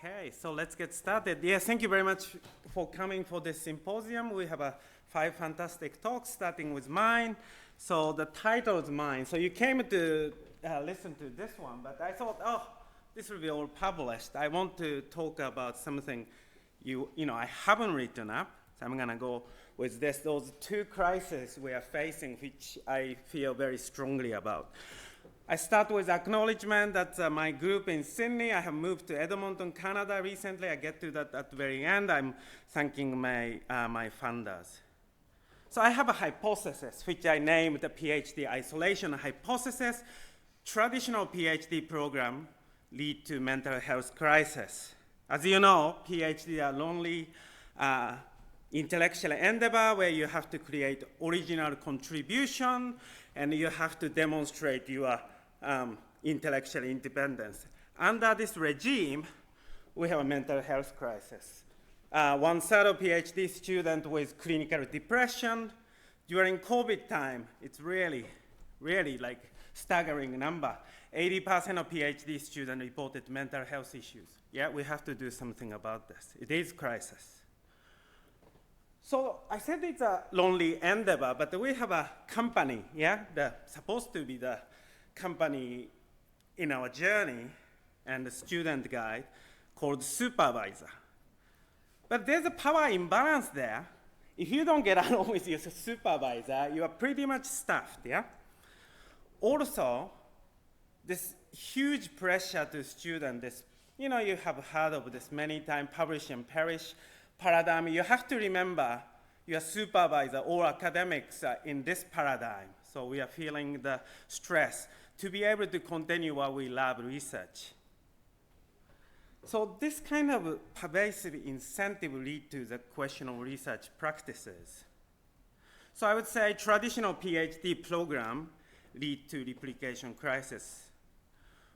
Okay, so let's get started. Yes, thank you very much for coming for this symposium. We have 5 fantastic talks, starting with mine. So the title is mine. So you came to listen to this one, but I thought, oh, this will be all published. I want to talk about something I haven't written up. So I'm gonna go with those 2 crises we are facing, which I feel very strongly about. I start with acknowledgement that my group in Sydney, I have moved to Edmonton, Canada recently. I get to that at the very end. I'm thanking my funders. So I have a hypothesis, which I named the PhD isolation hypothesis. Traditional PhD program lead to mental health crisis. As you know, PhD are lonely intellectual endeavor where you have to create original contribution and you have to demonstrate your intellectual independence. Under this regime, we have a mental health crisis. 1/3 of PhD students with clinical depression. During COVID time, it's really like staggering number. 80% of PhD students reported mental health issues. Yeah, we have to do something about this. It is crisis. So I said it's a lonely endeavor, but we have a company, supposed to be the company in our journey and the student guide called supervisor. But there's a power imbalance there. If you don't get along with your supervisor, you are pretty much stuffed, yeah? Also, this huge pressure to students, you have heard of this many times, publish and perish paradigm. You have to remember your supervisor or academics are in this paradigm. So we are feeling the stress to be able to continue what we love, research. So this kind of pervasive incentive lead to the question of research practices. So I would say traditional PhD program lead to replication crisis.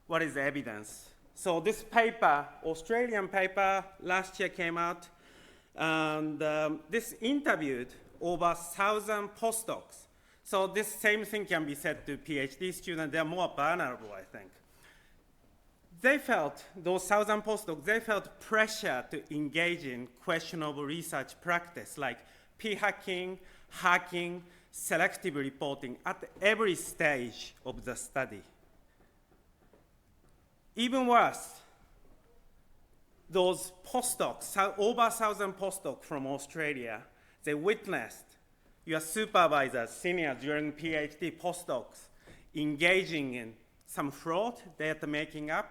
What is the evidence? So this paper, Australian paper, last year came out, and this interviewed over 1,000 postdocs. So this same thing can be said to PhD students. They're more vulnerable, I think. Those 1,000 postdocs, they felt pressure to engage in questionable research practice like p-hacking, hacking, selective reporting at every stage of the study. Even worse, those postdocs, over 1,000 postdocs from Australia, they witnessed your supervisors, seniors during PhD postdocs engaging in some fraud, data making up.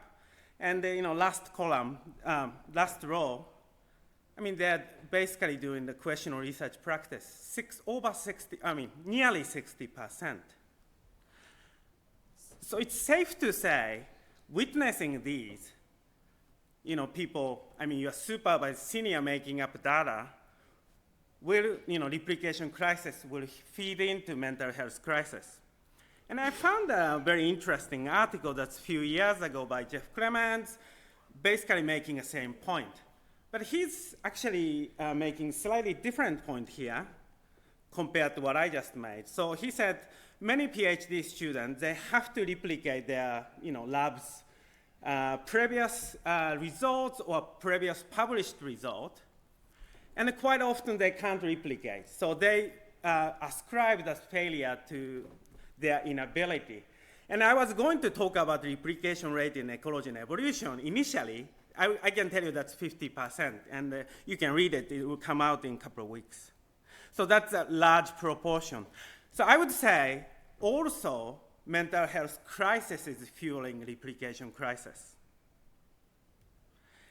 And last column, last row, they're basically doing the questionable research practice, nearly 60%. So it's safe to say, witnessing these, people, your supervisor, senior making up data, replication crisis will feed into mental health crisis. And I found a very interesting article that's a few years ago by Jeff Clements, basically making the same point. But he's actually making slightly different point here compared to what I just made. So he said many PhD students, they have to replicate their lab's previous results or previous published result. And quite often they can't replicate. So they ascribe that failure to their inability. And I was going to talk about replication rate in ecology and evolution. Initially, I can tell you that's 50%, and you can read it. It will come out in a couple of weeks. So that's a large proportion. So I would say also mental health crisis is fueling replication crisis.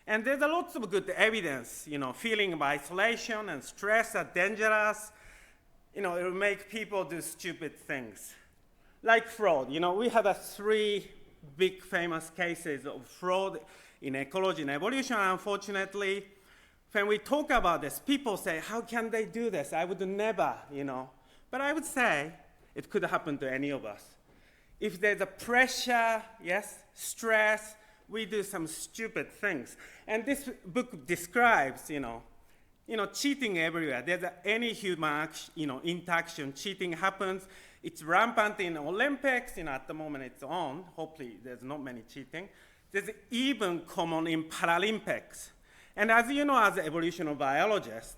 And there's a lot of good evidence, feeling of isolation and stress are dangerous. It will make people do stupid things. Like fraud, we had 3 big famous cases of fraud in ecology and evolution, unfortunately. When we talk about this, people say, how can they do this? I would never, But I would say it could happen to any of us. If there's a pressure, stress, we do some stupid things. And this book describes, cheating everywhere. There's any human interaction, cheating happens. It's rampant in Olympics. At the moment it's on. Hopefully there's not many cheating. There's even common in Paralympics. And as you know, as an evolutionary biologist,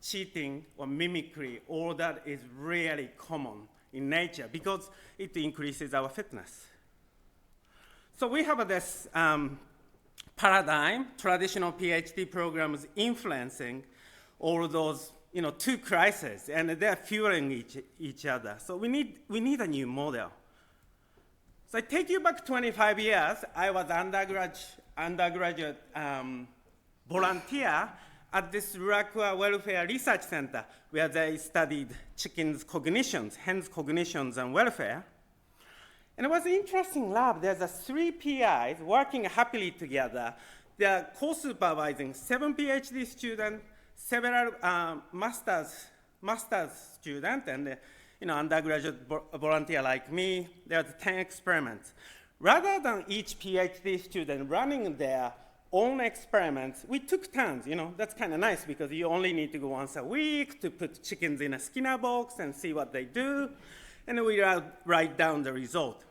cheating or mimicry, all that is really common in nature because it increases our fitness. So we have this paradigm, traditional PhD programs influencing all those two crises, and they're fueling each other. So we need a new model. So I take you back 25 years. I was undergraduate volunteer at this Ruakua Welfare Research Center where they studied chickens' cognitions, hens' cognitions and welfare. And it was an interesting lab. There's 3 PIs working happily together. They are co-supervising 7 PhD students, several master's students, and undergraduate volunteer like me. There's 10 experiments. Rather than each PhD student running their own experiments, we took turns. That's kind of nice because you only need to go once a week to put chickens in a Skinner box and see what they do. And we write down the result.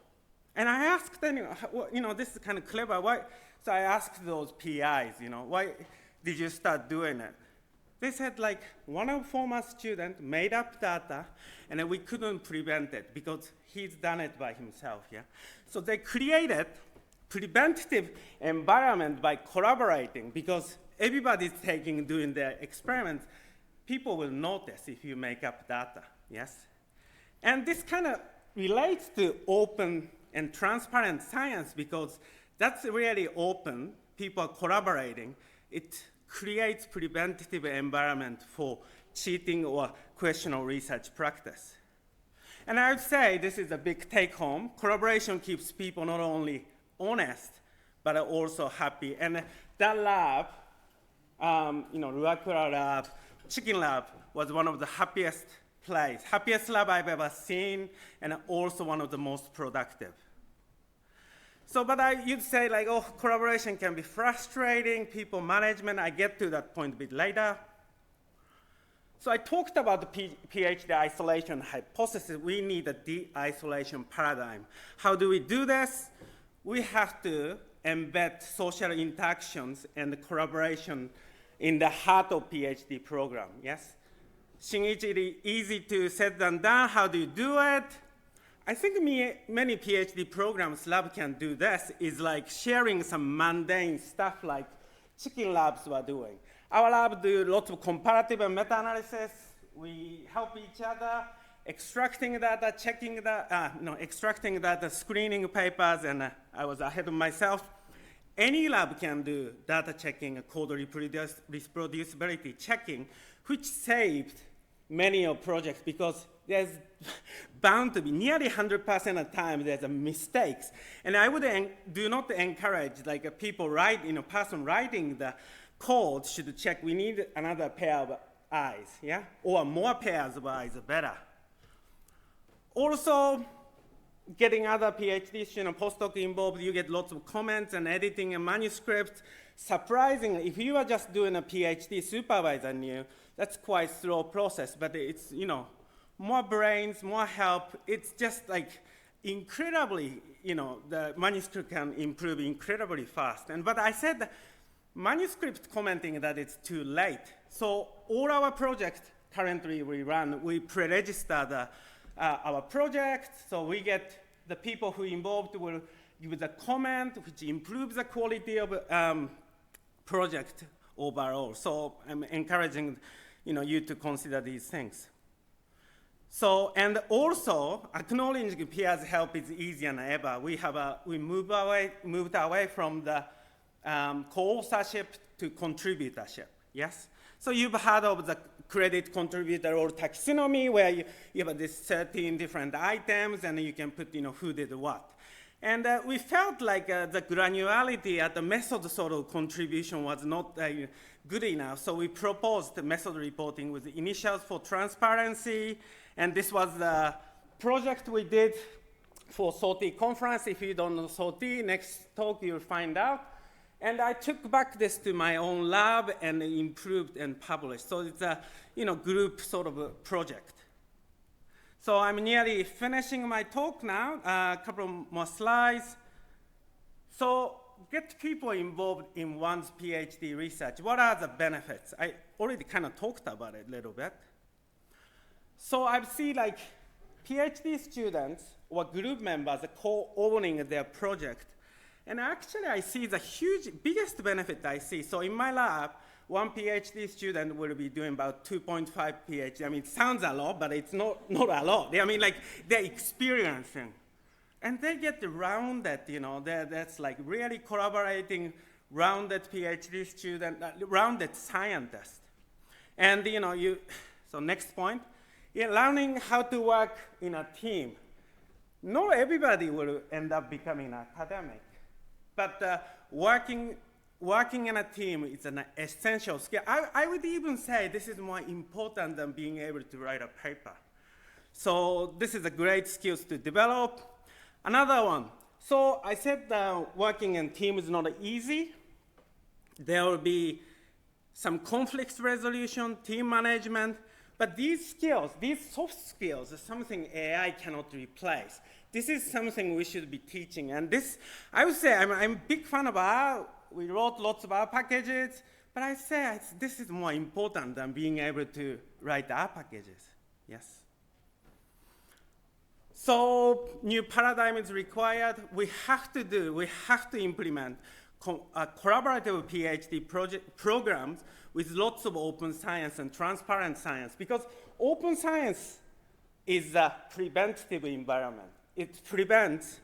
And I asked them, this is kind of clever. Why? So I asked those PIs, why did you start doing it? They said, one of former students made up data, and then we couldn't prevent it because he's done it by himself, yeah? So they created preventative environment by collaborating because everybody's doing their experiments. People will notice if you make up data, yes? And this kind of relates to open and transparent science because that's really open. People are collaborating. It creates preventative environment for cheating or questionable research practice. And I would say this is a big take home. Collaboration keeps people not only honest, but also happy. And that lab, Ruakura lab, chicken lab, was one of the happiest lab I've ever seen, and also one of the most productive. So, but you'd say collaboration can be frustrating, people management. I get to that point a bit later. So I talked about the PhD isolation hypothesis. We need a de-isolation paradigm. How do we do this? We have to embed social interactions and collaboration in the heart of PhD program, yes? Shinichi, easy to set them down. How do you do it? I think many PhD programs lab can do this is sharing some mundane stuff like chicken labs were doing. Our lab do lots of comparative and meta-analysis. We help each other, extracting data, extracting data, screening papers, and I was ahead of myself. Any lab can do data checking, code reproducibility checking, which saved many of projects because there's bound to be nearly 100% of the time there's mistakes. And I would do not encourage people person writing the code should check. We need another pair of eyes, yeah? Or more pairs of eyes are better. Also, getting other PhD students, postdoc involved, you get lots of comments and editing and manuscripts. Surprisingly, if you are just doing a PhD supervisor new, that's quite slow process, but it's, more brains, more help. It's just incredibly, the manuscript can improve incredibly fast. But I said manuscript commenting that it's too late. So all our projects currently we pre-register our project, so we get the people who involved will give the comment, which improves the quality of project overall. So I'm encouraging you to consider these things. So, and also acknowledging peers' help is easier than ever. We moved away from the co-authorship to contributorship, yes? So you've heard of the credit contributor or taxonomy where you have these 13 different items and you can put who did what. And we felt the granularity at the method sort of contribution was not good enough. So we proposed method reporting with the initials for transparency. And this was the project we did for SOTI conference. If you don't know SOTI, next talk you'll find out. And I took back this to my own lab and improved and published. So it's a group sort of a project. So I'm nearly finishing my talk now, a couple more slides. So get people involved in one's PhD research. What are the benefits? I already kind of talked about it a little bit. So I've seen like PhD students or group members co-owning their project. And actually I see the biggest benefit I see. So in my lab, one PhD student will be doing about 2.5 PhD. I mean, it sounds a lot, but it's not a lot. I mean, like, they're experiencing. And they get rounded, you know, that's like really collaborating, rounded PhD student, rounded scientist. And, you know, so next point, learning how to work in a team. Not everybody will end up becoming an academic, but working in a team is an essential skill. I would even say this is more important than being able to write a paper. So this is a great skill to develop. Another one. So I said working in team is not easy. There will be some conflict resolution, team management, but these skills, these soft skills, are something AI cannot replace. This is something we should be teaching. And this, I would say, I'm a big fan of R. We wrote lots of R packages, but I say this is more important than being able to write R packages. Yes. So new paradigm is required. We have to implement collaborative PhD programs with lots of open science and transparent science, because open science is a preventative environment. It prevents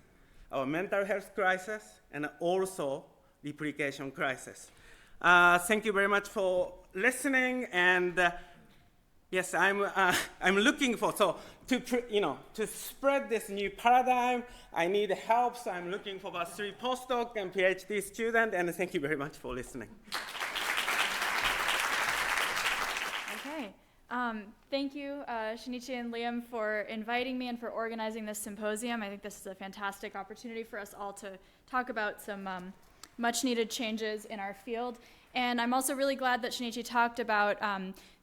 our mental health crisis and also replication crisis. Thank you very much for listening, and yes, I'm looking for, so to spread this new paradigm, I need help, so I'm looking for about 3 postdoc and PhD student, and thank you very much for listening. Okay, thank you, Shinichi and Liam, for inviting me and for organizing this symposium. I think this is a fantastic opportunity for us all to talk about some much needed changes in our field. And I'm also really glad that Shinichi talked about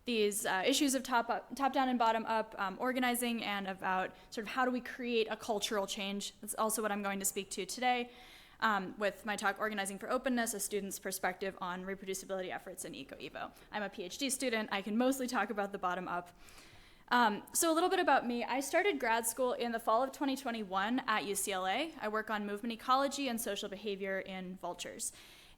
these issues of top-down and bottom-up organizing, and about sort of how do we create a cultural change. That's also what I'm going to speak to today with my talk, Organizing for Openness, a Student's Perspective on Reproducibility Efforts in EcoEvo. I'm a PhD student. I can mostly talk about the bottom-up. So a little bit about me. I started grad school in the fall of 2021 at UCLA. I work on movement ecology and social behavior in vultures.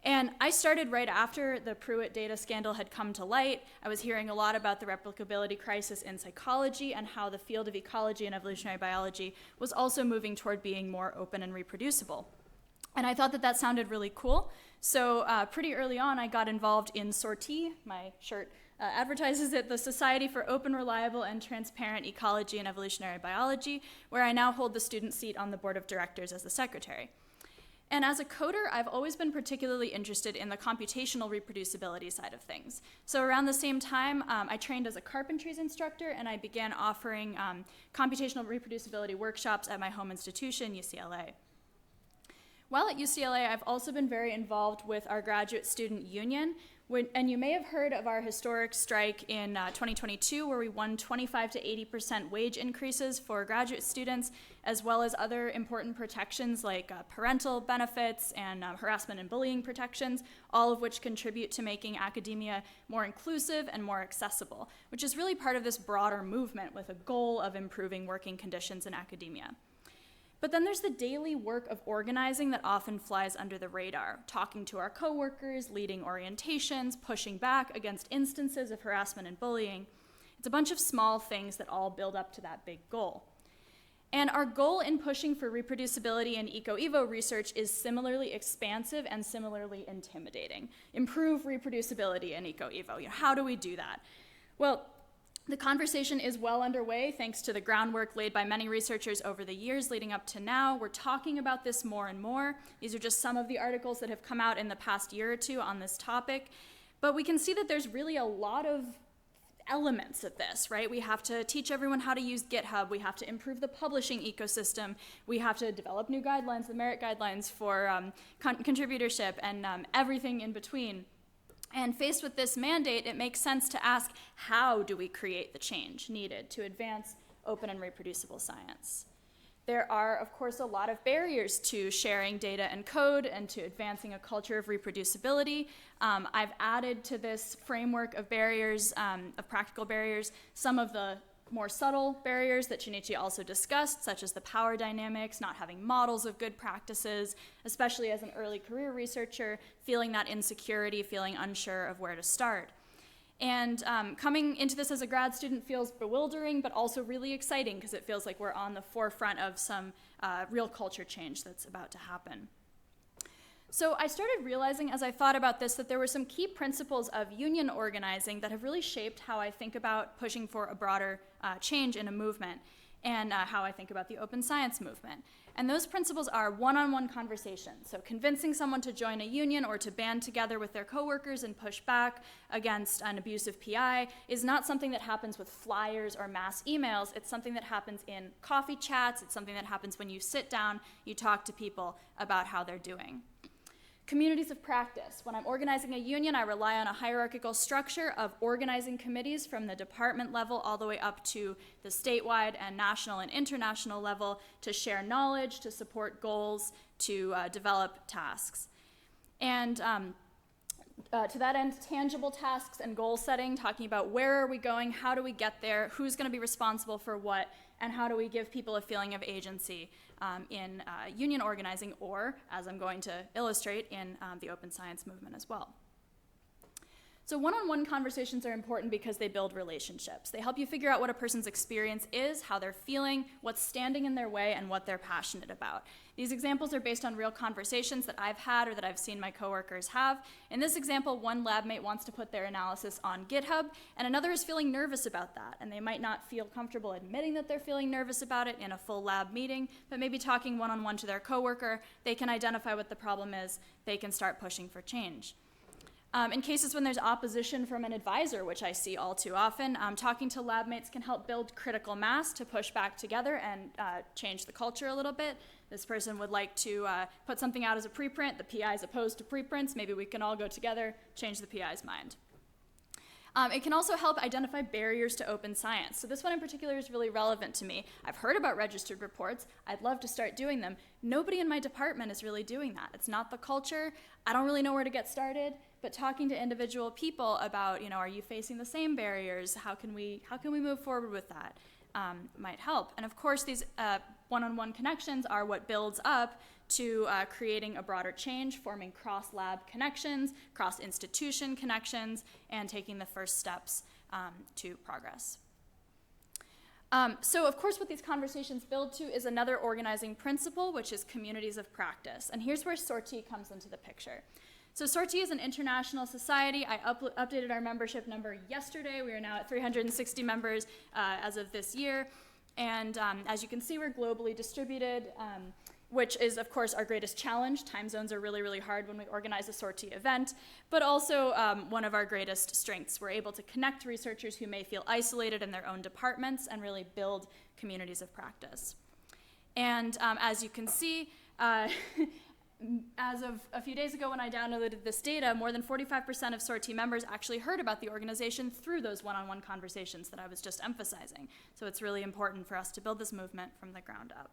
And I started right after the Pruitt data scandal had come to light. I was hearing a lot about the replicability crisis in psychology and how the field of ecology and evolutionary biology was also moving toward being more open and reproducible. And I thought that that sounded really cool. So pretty early on, I got involved in SORTI. My shirt advertises it, the Society for Open, Reliable, and Transparent Ecology and Evolutionary Biology, where I now hold the student seat on the board of directors as the secretary. And as a coder, I've always been particularly interested in the computational reproducibility side of things. So around the same time, I trained as a carpentries instructor, and I began offering computational reproducibility workshops at my home institution, UCLA. While at UCLA, I've also been very involved with our graduate student union, and you may have heard of our historic strike in 2022, where we won 25 to 80% wage increases for graduate students, as well as other important protections like parental benefits and harassment and bullying protections, all of which contribute to making academia more inclusive and more accessible, which is really part of this broader movement with a goal of improving working conditions in academia. But then there's the daily work of organizing that often flies under the radar, talking to our coworkers, leading orientations, pushing back against instances of harassment and bullying. It's a bunch of small things that all build up to that big goal. And our goal in pushing for reproducibility in EcoEvo research is similarly expansive and similarly intimidating. Improve reproducibility in EcoEvo. How do we do that? Well, the conversation is well underway thanks to the groundwork laid by many researchers over the years leading up to now. We're talking about this more and more. These are just some of the articles that have come out in the past year or two on this topic. But we can see that there's really a lot of elements of this, right? We have to teach everyone how to use GitHub. We have to improve the publishing ecosystem. We have to develop new guidelines, the merit guidelines for contributorship, and everything in between. And faced with this mandate, it makes sense to ask, how do we create the change needed to advance open and reproducible science? there are, of course, a lot of barriers to sharing data and code and to advancing a culture of reproducibility. I've added to this framework of barriers, of practical barriers, some of the more subtle barriers that Shinichi also discussed, such as the power dynamics, not having models of good practices, especially as an early career researcher, feeling that insecurity, feeling unsure of where to start. And coming into this as a grad student feels bewildering, but also really exciting because it feels like we're on the forefront of some real culture change that's about to happen. So I started realizing as I thought about this that there were some key principles of union organizing that have really shaped how I think about pushing for a broader change in a movement and how I think about the open science movement. And those principles are one-on-one conversations. So convincing someone to join a union or to band together with their coworkers and push back against an abusive PI is not something that happens with flyers or mass emails. It's something that happens in coffee chats. It's something that happens when you sit down, you talk to people about how they're doing. Communities of practice. When I'm organizing a union, I rely on a hierarchical structure of organizing committees from the department level all the way up to the statewide and national and international level to share knowledge, to support goals, to develop tasks. And to that end, tangible tasks and goal setting, talking about where are we going, how do we get there, who's going to be responsible for what, and how do we give people a feeling of agency in union organizing, or, as I'm going to illustrate, in the open science movement as well. So one-on-one conversations are important because they build relationships. They help you figure out what a person's experience is, how they're feeling, what's standing in their way, and what they're passionate about. These examples are based on real conversations that I've had or that I've seen my coworkers have. In this example, one lab mate wants to put their analysis on GitHub, and another is feeling nervous about that. And they might not feel comfortable admitting that they're feeling nervous about it in a full lab meeting, but maybe talking one-on-one to their coworker, they can identify what the problem is, they can start pushing for change. In cases when there's opposition from an advisor, which I see all too often, talking to lab mates can help build critical mass to push back together and change the culture a little bit. This person would like to put something out as a preprint. The PI is opposed to preprints. Maybe we can all go together, change the PI's mind. It can also help identify barriers to open science. So this one in particular is really relevant to me. I've heard about registered reports. I'd love to start doing them. Nobody in my department is really doing that. It's not the culture. I don't really know where to get started. But talking to individual people about, are you facing the same barriers? How can we move forward with that? Might help. And of course, these one-on-one connections are what builds up to creating a broader change, forming cross-lab connections, cross-institution connections, and taking the first steps to progress. So of course what these conversations build to is another organizing principle, which is communities of practice. And here's where Sortie comes into the picture. So Sortie is an international society. I updated our membership number yesterday. We are now at 360 members as of this year. And as you can see, we're globally distributed, which is, of course, our greatest challenge. Time zones are really, really hard when we organize a Sortie event, but also one of our greatest strengths. We're able to connect researchers who may feel isolated in their own departments and really build communities of practice. And as you can see, as of a few days ago when I downloaded this data, more than 45% of Sortie members actually heard about the organization through those one-on-one conversations that I was just emphasizing. So it's really important for us to build this movement from the ground up.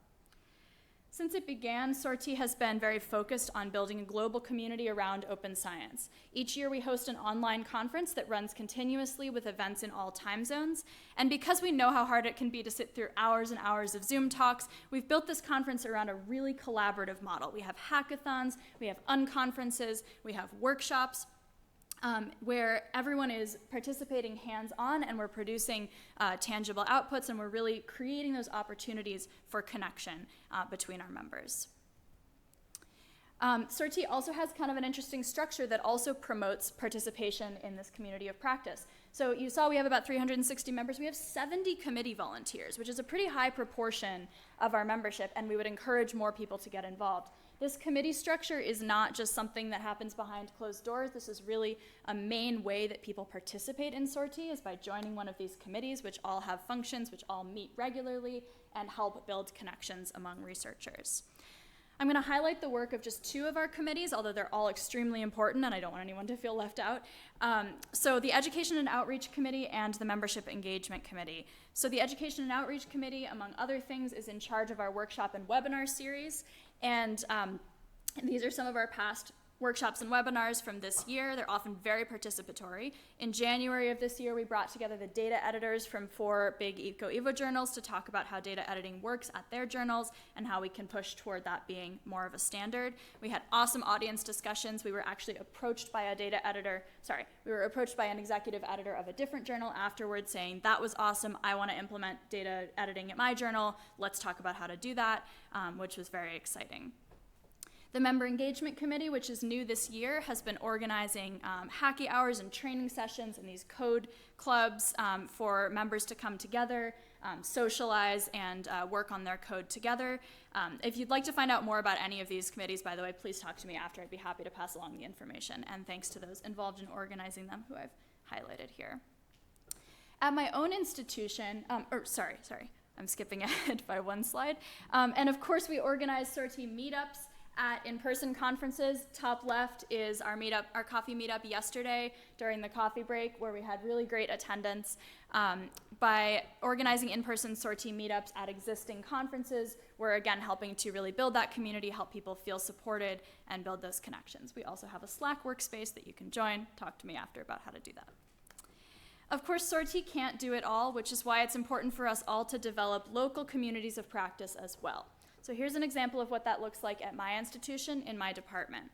Since it began, Sortie has been very focused on building a global community around open science. Each year we host an online conference that runs continuously with events in all time zones. And because we know how hard it can be to sit through hours and hours of Zoom talks, we've built this conference around a really collaborative model. We have hackathons, we have unconferences, we have workshops, where everyone is participating hands-on and we're producing tangible outputs, and we're really creating those opportunities for connection between our members. Sortie also has kind of an interesting structure that also promotes participation in this community of practice. So you saw we have about 360 members. We have 70 committee volunteers, which is a pretty high proportion of our membership, and we would encourage more people to get involved. This committee structure is not just something that happens behind closed doors. This is really a main way that people participate in Sortie, is by joining one of these committees, which all have functions, which all meet regularly and help build connections among researchers. I'm going to highlight the work of just 2 of our committees, although they're all extremely important and I don't want anyone to feel left out. So the Education and Outreach Committee and the Membership Engagement Committee. So the Education and Outreach Committee, among other things, is in charge of our workshop and webinar series. And these are some of our past workshops and webinars from this year. They're often very participatory. In January of this year, we brought together the data editors from 4 big Eco-Evo journals to talk about how data editing works at their journals and how we can push toward that being more of a standard. We had awesome audience discussions. We were actually approached by an executive editor of a different journal afterwards saying, that was awesome, I want to implement data editing at my journal. Let's talk about how to do that, which was very exciting. The Member Engagement Committee, which is new this year, has been organizing hacky hours and training sessions and these code clubs for members to come together, socialize, and work on their code together. If you'd like to find out more about any of these committees, by the way, please talk to me after. I'd be happy to pass along the information. And thanks to those involved in organizing them who I've highlighted here. At my own institution, sorry, I'm skipping ahead by 1 slide. And of course, we organize sortie meetups at in-person conferences. Top left is our coffee meetup yesterday during the coffee break, where we had really great attendance. By organizing in-person sortie meetups at existing conferences, we're again helping to really build that community, help people feel supported, and build those connections. We also have a Slack workspace that you can join. Talk to me after about how to do that. Of course, sortie can't do it all, which is why it's important for us all to develop local communities of practice as well. So here's an example of what that looks like at my institution in my department.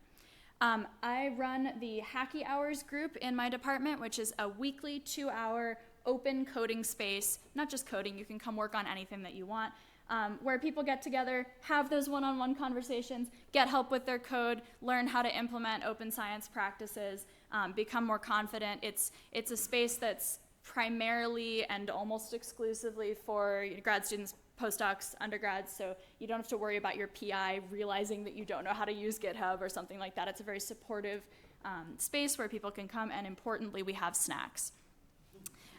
I run the Hacky Hours group in my department, which is a weekly 2-hour open coding space, not just coding, you can come work on anything that you want, where people get together, have those one-on-one conversations, get help with their code, learn how to implement open science practices, become more confident. It's a space that's primarily and almost exclusively for grad students, postdocs, undergrads, so you don't have to worry about your PI realizing that you don't know how to use GitHub or something like that. It's a very supportive space where people can come, and importantly, we have snacks.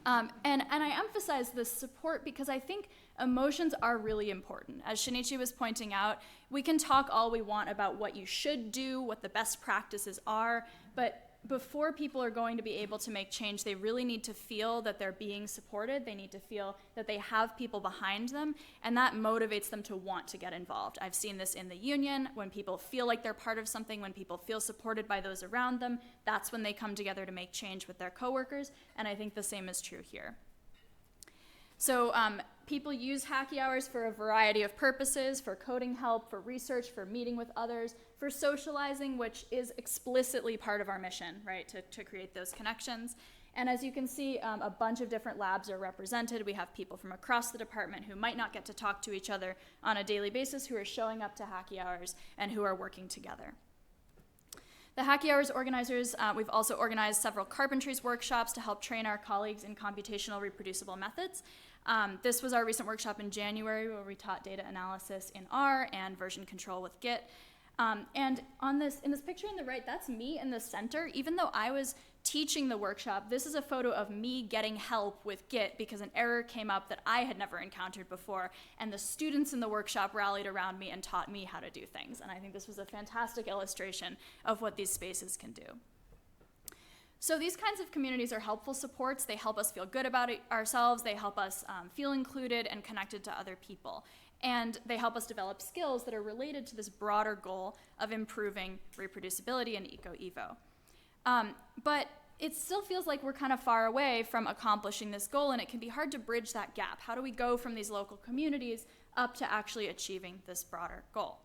And I emphasize this support because I think emotions are really important. As Shinichi was pointing out, we can talk all we want about what you should do, what the best practices are, but before people are going to be able to make change, they really need to feel that they're being supported. They need to feel that they have people behind them, and that motivates them to want to get involved. I've seen this in the union. When people feel like they're part of something, when people feel supported by those around them, that's when they come together to make change with their coworkers, and I think the same is true here. So people use Hacky Hours for a variety of purposes, for coding help, for research, for meeting with others, for socializing, which is explicitly part of our mission, right, to create those connections. And as you can see, a bunch of different labs are represented. We have people from across the department who might not get to talk to each other on a daily basis who are showing up to Hacky Hours and who are working together. The Hacky Hours organizers, we've also organized several carpentries workshops to help train our colleagues in computational reproducible methods. This was our recent workshop in January where we taught data analysis in R and version control with Git. And in this picture on the right, that's me in the center. Even though I was teaching the workshop, this is a photo of me getting help with Git because an error came up that I had never encountered before, and the students in the workshop rallied around me and taught me how to do things. And I think this was a fantastic illustration of what these spaces can do. So these kinds of communities are helpful supports. They help us feel good about ourselves. They help us feel included and connected to other people. And they help us develop skills that are related to this broader goal of improving reproducibility in Eco-Evo. But it still feels like we're kind of far away from accomplishing this goal, and it can be hard to bridge that gap. How do we go from these local communities up to actually achieving this broader goal?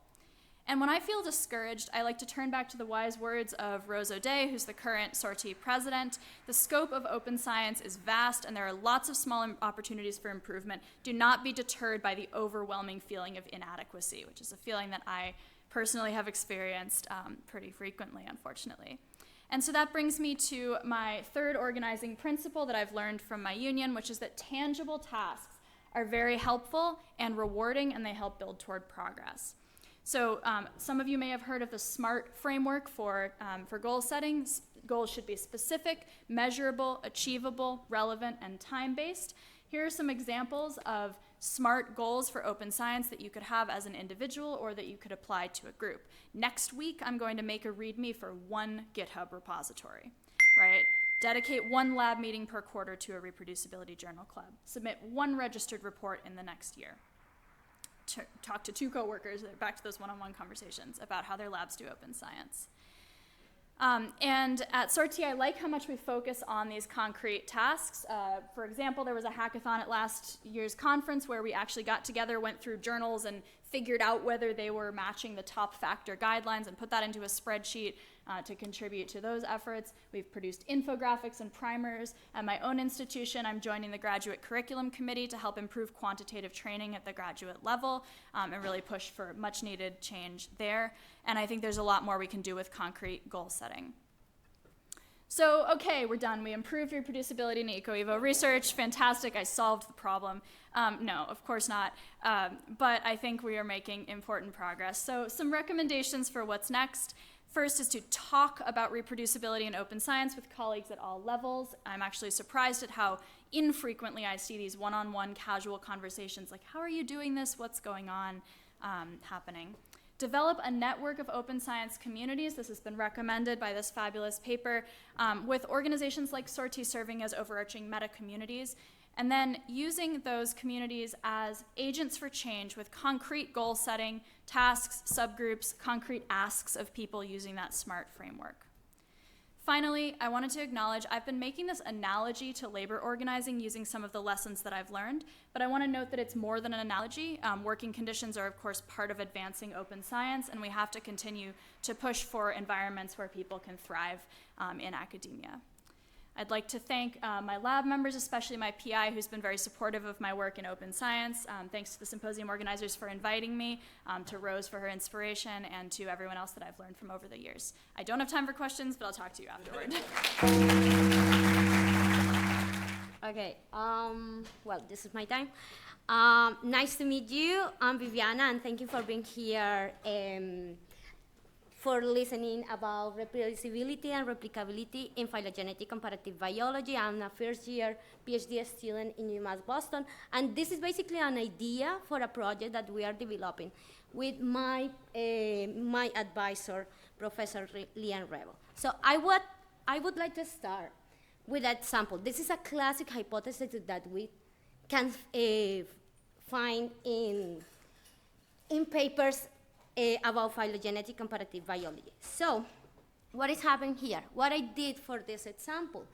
And when I feel discouraged, I like to turn back to the wise words of Rose O'Day, who's the current sortie president. The scope of open science is vast, and there are lots of small opportunities for improvement. Do not be deterred by the overwhelming feeling of inadequacy, which is a feeling that I personally have experienced pretty frequently, unfortunately. And so that brings me to my third organizing principle that I've learned from my union, which is that tangible tasks are very helpful and rewarding, and they help build toward progress. So some of you may have heard of the SMART framework for goal setting. Goals should be specific, measurable, achievable, relevant, and time-based. Here are some examples of SMART goals for open science that you could have as an individual or that you could apply to a group. Next week, I'm going to make a README for one GitHub repository, right? Dedicate one lab meeting per quarter to a reproducibility journal club. Submit one registered report in the next year. Talk to 2 coworkers, back to those one-on-one conversations about how their labs do open science. And at Sortie, I like how much we focus on these concrete tasks. For example, there was a hackathon at last year's conference where we actually got together, went through journals, and figured out whether they were matching the top factor guidelines and put that into a spreadsheet to contribute to those efforts. We've produced infographics and primers. At my own institution, I'm joining the graduate curriculum committee to help improve quantitative training at the graduate level and really push for much needed change there. And I think there's a lot more we can do with concrete goal setting. So, okay, we're done. We improved reproducibility in eco-evo research. Fantastic, I solved the problem. No, of course not. But I think we are making important progress. So some recommendations for what's next. First is to talk about reproducibility in open science with colleagues at all levels. I'm actually surprised at how infrequently I see these one-on-one casual conversations like, how are you doing this? What's going on happening? Develop a network of open science communities. This has been recommended by this fabulous paper, with organizations like Sortie serving as overarching meta-communities, and then using those communities as agents for change with concrete goal setting, tasks, subgroups, concrete asks of people using that SMART framework. Finally, I wanted to acknowledge I've been making this analogy to labor organizing using some of the lessons that I've learned, but I want to note that it's more than an analogy. Working conditions are, of course, part of advancing open science, and we have to continue to push for environments where people can thrive in academia. I'd like to thank my lab members, especially my PI, who's been very supportive of my work in open science. Thanks to the symposium organizers for inviting me, to Rose for her inspiration, and to everyone else that I've learned from over the years. I don't have time for questions, but I'll talk to you afterward. Okay, well, this is my time. Nice to meet you. I'm Viviana, and thank you for being here for listening about reproducibility and replicability in phylogenetic comparative biology. I'm a first-year PhD student in UMass Boston, and this is basically an idea for a project that we are developing with my advisor, Professor Liam Rebel. So I would like to start with that sample. This is a classic hypothesis that we can find in papers about phylogenetic comparative biology. So what is happening here? What I did for this example,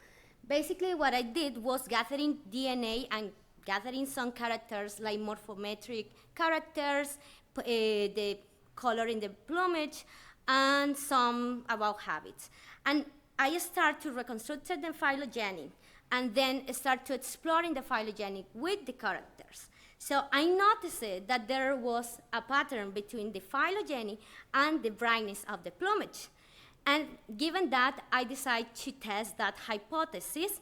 basically what I did was gathering DNA and gathering some characters like morphometric characters, the color in the plumage, and some about habits. And I start to reconstruct the phylogenetic and then start to exploring the phylogenetic with the characters. So I noticed that there was a pattern between the phylogeny and the brightness of the plumage. And given that, I decided to test that hypothesis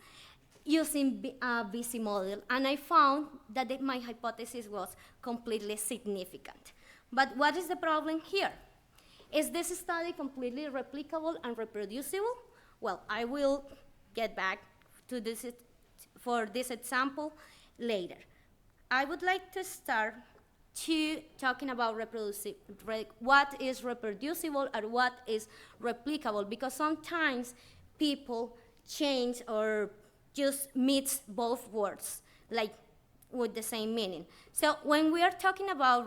using a BC model, and I found that my hypothesis was completely significant. But what is the problem here? Is this study completely replicable and reproducible? Well, I will get back to this for this example later. I would like to start talking about what is reproducible and what is replicable, because sometimes people change or just mix both words, like with the same meaning. So when we are talking about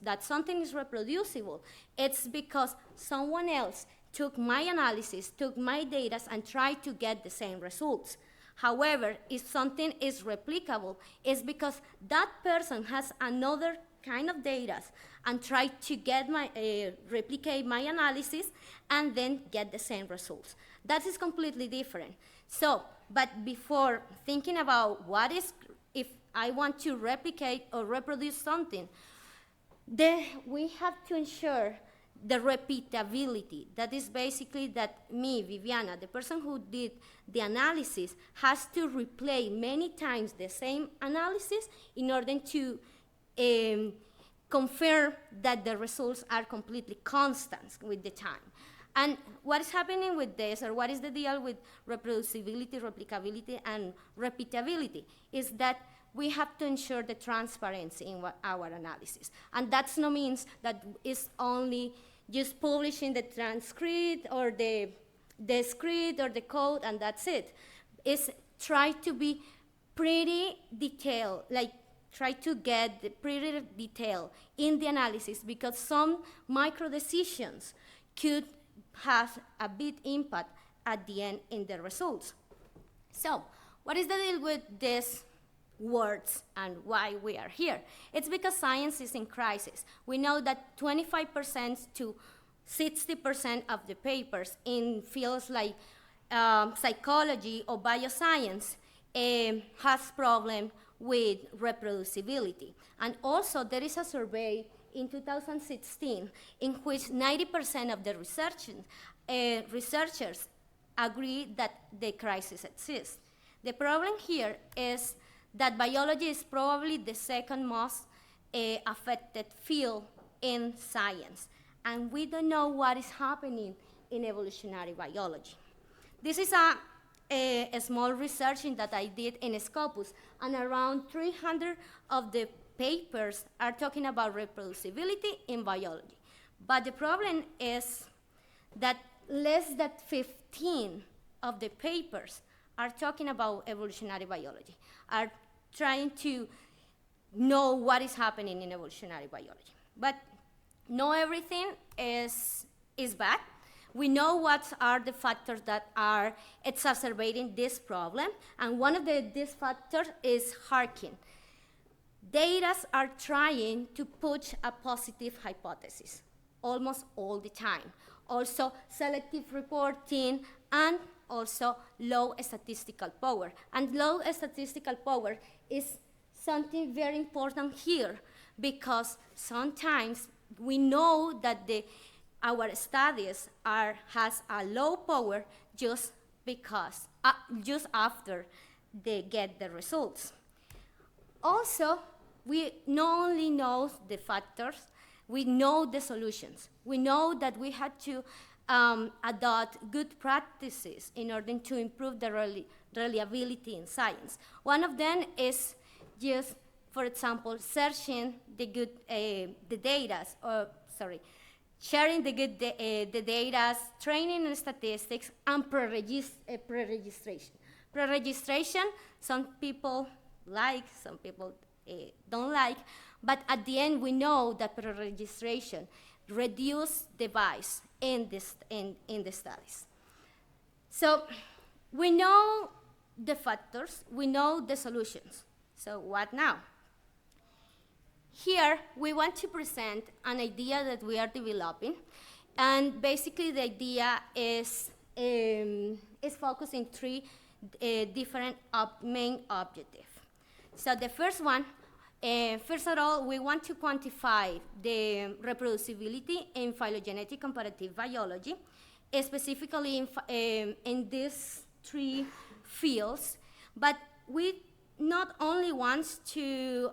that something is reproducible, it's because someone else took my analysis, took my data, and tried to get the same results. However, if something is replicable, it's because that person has another kind of data and tried to get replicate my analysis and then get the same results. That is completely different. So, but before thinking about if I want to replicate or reproduce something, then we have to ensure the repeatability. That is basically that me, Viviana, the person who did the analysis, has to replay many times the same analysis in order to confirm that the results are completely constant with the time. And what is happening with this, or what is the deal with reproducibility, replicability, and repeatability, is that we have to ensure the transparency in our analysis. And that's no means that it's only just publishing the transcript or the script or the code and that's it. It's try to be pretty detailed, like try to get the pretty detail in the analysis because some micro decisions could have a big impact at the end in the results. So, what is the deal with these words and why we are here? It's because science is in crisis. We know that 25% to 60% of the papers in fields like psychology or bioscience has problem with reproducibility. And also there is a survey in 2016 in which 90% of the researchers agree that the crisis exists. The problem here is that biology is probably the second most affected field in science. And we don't know what is happening in evolutionary biology. This is a small research that I did in Scopus, and around 300 of the papers are talking about reproducibility in biology. But the problem is that less than 15 of the papers are talking about evolutionary biology, are trying to know what is happening in evolutionary biology. But not everything is bad. We know what are the factors that are exacerbating this problem, and one of these factors is harking. Data are trying to push a positive hypothesis almost all the time. Also, selective reporting and also low statistical power. And low statistical power is something very important here because sometimes we know that our studies has a low power just because, just after they get the results. Also, we not only know the factors, we know the solutions. We know that we had to adopt good practices in order to improve the reliability in science. One of them is just, for example, searching the good, sharing the good the data, training in statistics, and pre-registration. Pre-registration, some people like, some people don't like, but at the end we know that pre-registration reduces the bias in the studies. So we know the factors, we know the solutions. So what now? Here, we want to present an idea that we are developing, and basically the idea is focused in three different main objectives. So the first one, first of all, we want to quantify the reproducibility in phylogenetic comparative biology, specifically in these three fields, but we not only want to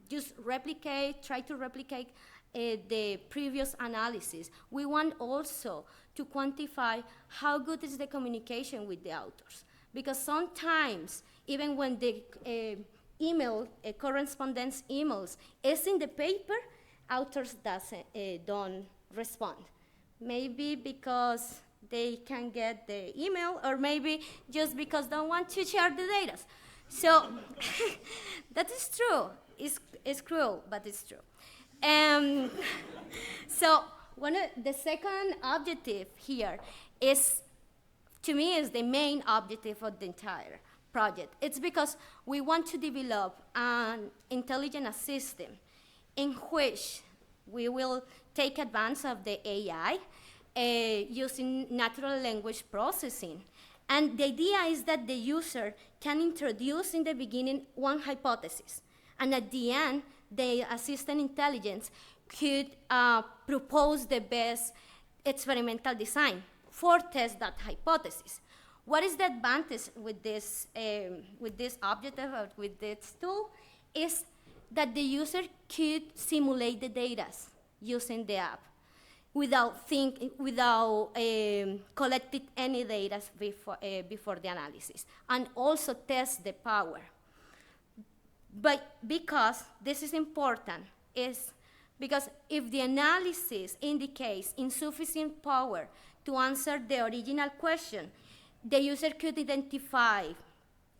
just try to replicate the previous analysis. We want also to quantify how good is the communication with the authors. Because sometimes, even when the correspondence emails is in the paper, authors don't respond. Maybe because they can get the email, or maybe just because they don't want to share the data. So that is true. It's cruel, but it's true. So the second objective here is, to me, is the main objective of the entire project. It's because we want to develop an intelligent system in which we will take advantage of the AI using natural language processing. And the idea is that the user can introduce in the beginning one hypothesis, and at the end, the assistant intelligence could propose the best experimental design for test that hypothesis. What is the advantage with this objective or with this tool is that the user could simulate the data using the app without collecting any data before the analysis, and also test the power. But because this is important, is because if the analysis indicates insufficient power to answer the original question, the user could identify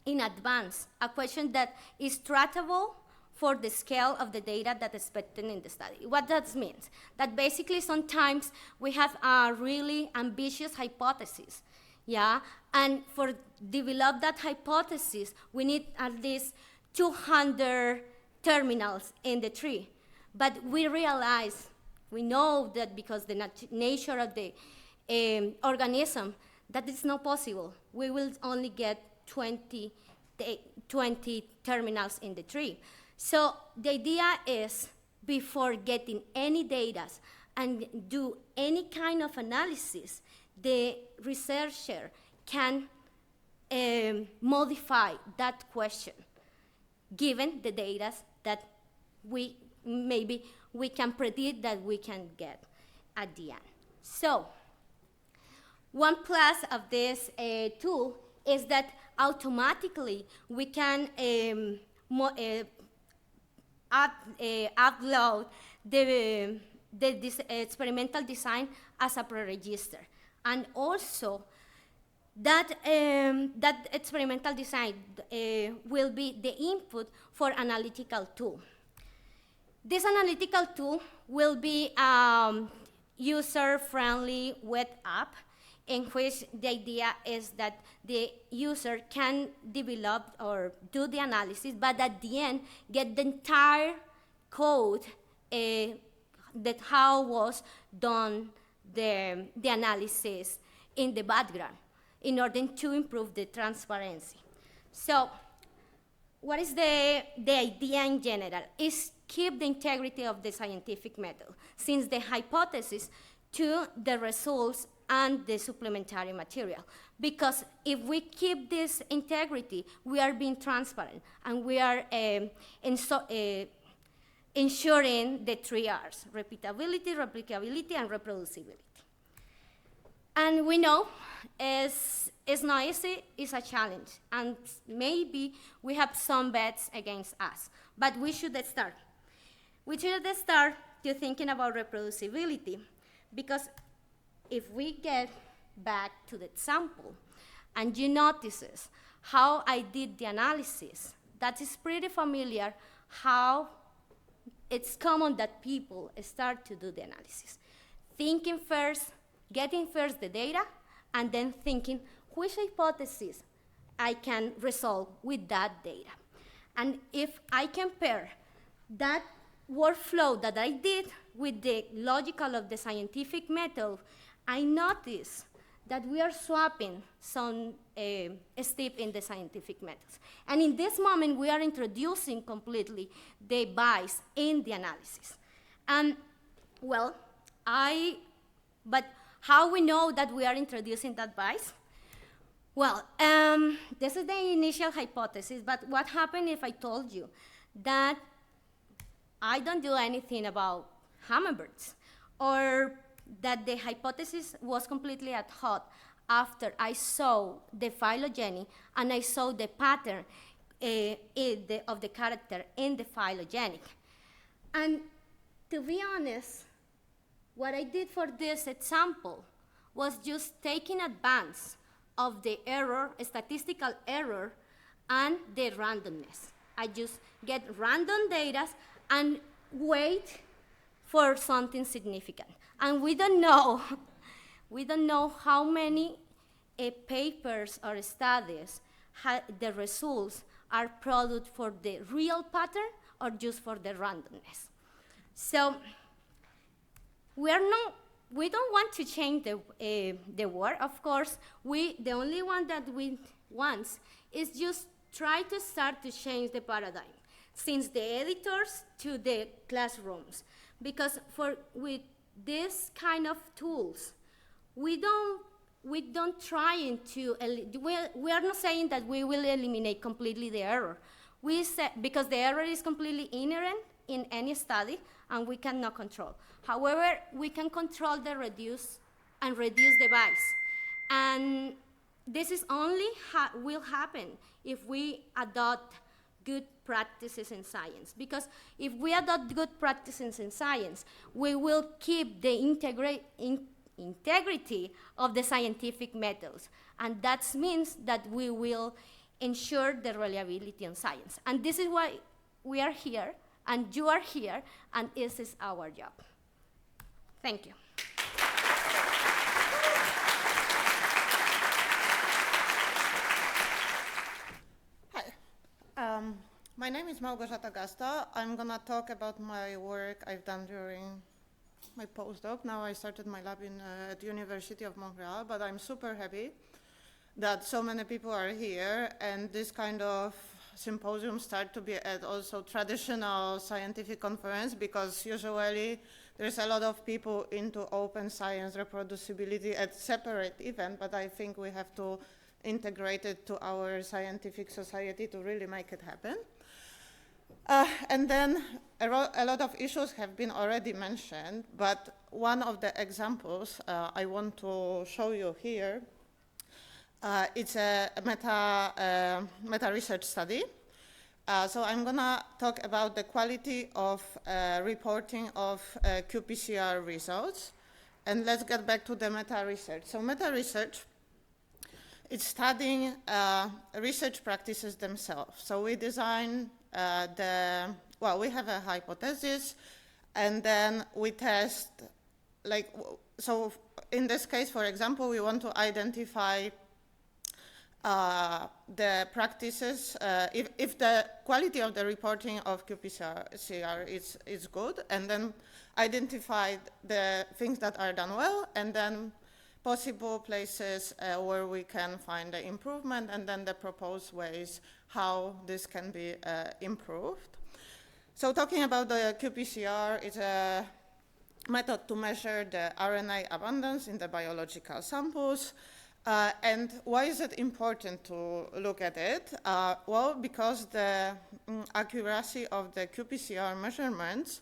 in advance a question that is trackable for the scale of the data that is expected in the study. What that means? That basically sometimes we have a really ambitious hypothesis, yeah? And for develop that hypothesis, we need at least 200 terminals in the tree. But we realize, we know that because the nature of the organism, that it's not possible. We will only get 20 terminals in the tree. So the idea is, before getting any data and do any kind of analysis, the researcher can modify that question, given the data that maybe we can predict that we can get at the end. So one plus of this tool is that automatically we can upload this experimental design as a pre-register. And also, that experimental design will be the input for analytical tool. This analytical tool will be user-friendly web app in which the idea is that the user can develop or do the analysis, but at the end get the entire code that how was done the analysis in the background in order to improve the transparency. So what is the idea in general? Is keep the integrity of the scientific method, since the hypothesis to the results and the supplementary material. Because if we keep this integrity, we are being transparent, and we are ensuring the 3 Rs: repeatability, replicability, and reproducibility. And we know it's not easy, it's a challenge, and maybe we have some bets against us, but we should start. We should start to thinking about reproducibility, because if we get back to the example and you notice how I did the analysis, that is pretty familiar how it's common that people start to do the analysis. Thinking first, getting first the data, and then thinking which hypothesis I can resolve with that data. And if I compare that workflow that I did with the logical of the scientific method, I notice that we are swapping some step in the scientific methods. And in this moment, we are introducing completely the bias in the analysis. And well, but how we know that we are introducing that bias? Well, this is the initial hypothesis, but what happened if I told you that I don't do anything about hummingbirds, or that the hypothesis was completely ad hoc after I saw the phylogeny and I saw the pattern of the character in the phylogeny. And to be honest, what I did for this example was just taking advance of the error, statistical error, and the randomness. I just get random data and wait for something significant. And we don't know how many papers or studies the results are product for the real pattern or just for the randomness. So we don't want to change the world, of course. The only one that we want is just try to start to change the paradigm, since the editors to the classrooms. Because with this kind of tools, we don't try to, we are not saying that we will eliminate completely the error. We say, because the error is completely inherent in any study and we cannot control. However, we can control the reduce the bias. And this is only will happen if we adopt good practices in science. Because if we adopt good practices in science, we will keep the integrity of the scientific methods. And that means that we will ensure the reliability in science. And this is why we are here, and you are here, and this is our job. Thank you. My name is Malgorzata Gazda. I'm going to talk about my work I've done during my postdoc. Now I started my lab at the University of Montreal, but I'm super happy that so many people are here, and this kind of symposium start to be at also traditional scientific conference, because usually there's a lot of people into open science reproducibility at separate event, but I think we have to integrate it to our scientific society to really make it happen. And then a lot of issues have been already mentioned, but one of the examples I want to show you here, it's a meta research study. So I'm going to talk about the quality of reporting of qPCR results. And let's get back to the meta research. So meta research, it's studying research practices themselves. So we design we have a hypothesis, and then we test, so in this case, for example, we want to identify the practices, if the quality of the reporting of qPCR is good, and then identify the things that are done well, and then possible places where we can find the improvement, and then the proposed ways how this can be improved. So talking about the qPCR, it's a method to measure the RNA abundance in the biological samples. And why is it important to look at it? Well, because the accuracy of the qPCR measurements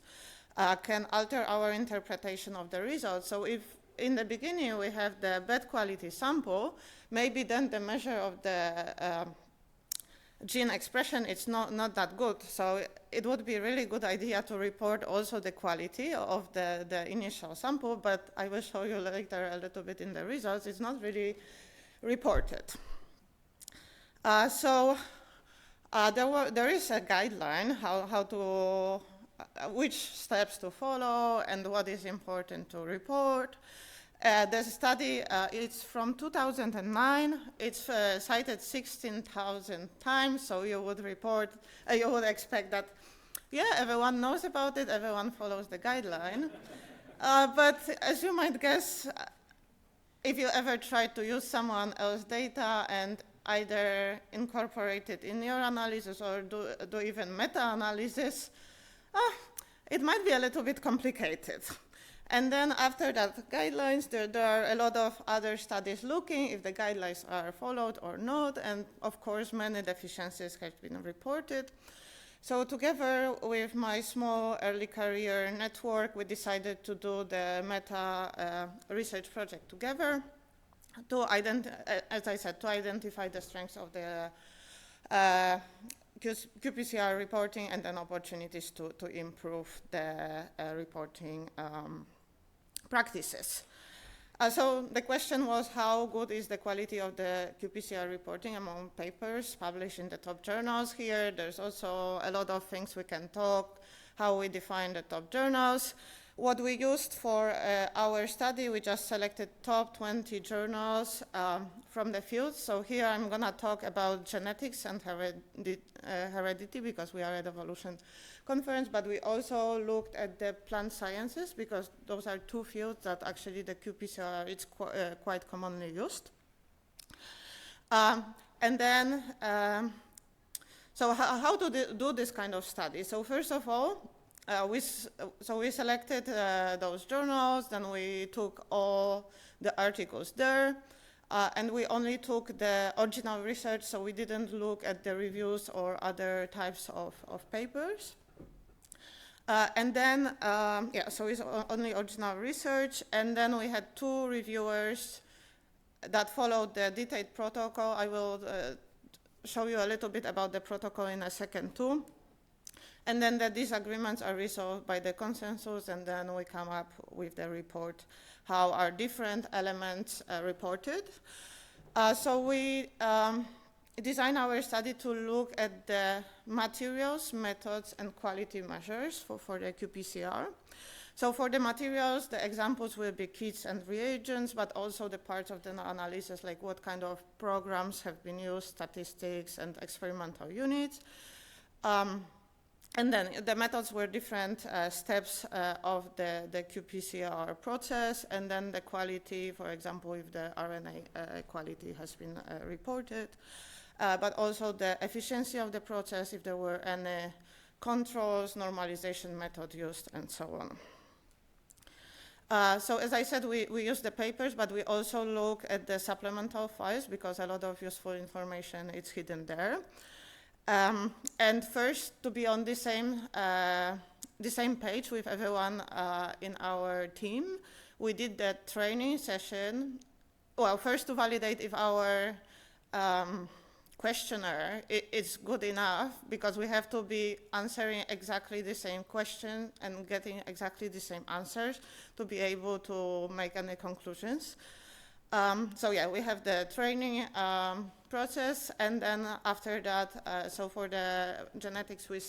can alter our interpretation of the results. So if in the beginning we have the bad quality sample, maybe then the measure of the gene expression is not that good. So it would be a really good idea to report also the quality of the initial sample, but I will show you later a little bit in the results. It's not really reported. There is a guideline how to, which steps to follow and what is important to report. The study is from 2009. It's cited 16,000 times, so you would expect that, yeah, everyone knows about it, everyone follows the guideline. But as you might guess, if you ever try to use someone else's data and either incorporate it in your analysis or do even meta-analysis, it might be a little bit complicated. And then after that guidelines, there are a lot of other studies looking if the guidelines are followed or not, and of course many deficiencies have been reported. So together with my small early career network, we decided to do the meta research project together to as I said, to identify the strengths of the qPCR reporting and then opportunities to improve the reporting practices. So the question was, how good is the quality of the qPCR reporting among papers published in the top journals? Here, there's also a lot of things we can talk, how we define the top journals. What we used for our study, we just selected top 20 journals from the field. So here I'm going to talk about genetics and heredity because we are at Evolution conference, but we also looked at the plant sciences because those are two fields that actually the qPCR is quite commonly used. And then, so how to do this kind of study? So first of all, we selected those journals, then we took all the articles there, and we only took the original research, so we didn't look at the reviews or other types of papers. And then, so it's only original research, and then we had 2 reviewers that followed the detailed protocol. I will show you a little bit about the protocol in a second too. And then the disagreements are resolved by the consensus, and then we come up with the report, how are different elements reported. So we design our study to look at the materials, methods, and quality measures for the qPCR. So for the materials, the examples will be kits and reagents, but also the parts of the analysis, like what kind of programs have been used, statistics, and experimental units. And then the methods were different steps of the qPCR process, and then the quality, for example, if the RNA quality has been reported, but also the efficiency of the process, if there were any controls, normalization method used, and so on. So as I said, we use the papers, but we also look at the supplemental files because a lot of useful information is hidden there. And first, to be on the same page with everyone in our team, we did that training session. Well, first to validate if our questionnaire is good enough, because we have to be answering exactly the same question and getting exactly the same answers to be able to make any conclusions. So yeah, we have the training process, and then after that, so for the genetics, we